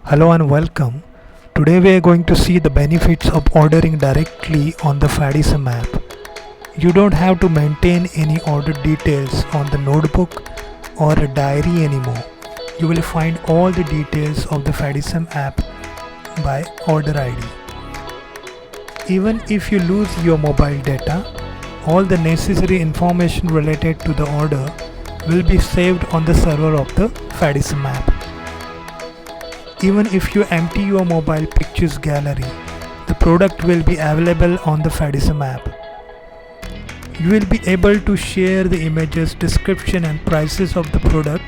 Hello and welcome. Today we are going to see the benefits of ordering directly on the Faddism app. You don't have to maintain any order details on the notebook or a diary anymore. You will find all the details of the Faddism app by order ID. Even if you lose your mobile data, all the necessary information related to the order will be saved on the server of the Faddism app. Even if you empty your mobile pictures gallery, the product will be available on the Faddism app. You will be able to share the images, description and prices of the product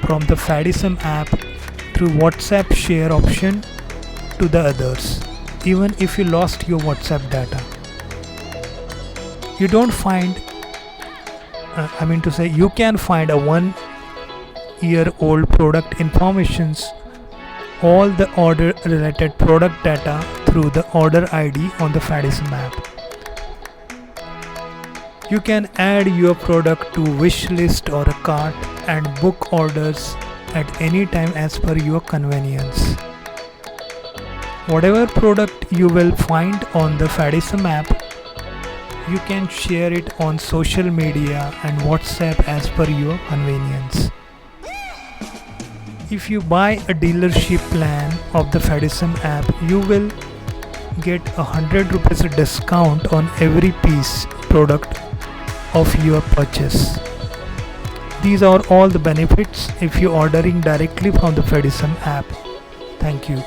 from the Faddism app through WhatsApp share option to the others, even if you lost your WhatsApp data. You don't find, you can find a 1-year-old product informations, all the order related product data through the order ID on the Faddism app. You can add your product to wish list or a cart and book orders at any time as per your convenience. Whatever product you will find on the Faddism app, you can share it on social media and WhatsApp as per your convenience. If you buy a dealership plan of the Faddism app, you will get 100 rupees discount on every piece product of your purchase. These are all the benefits if you ordering directly from the Faddism app. Thank you.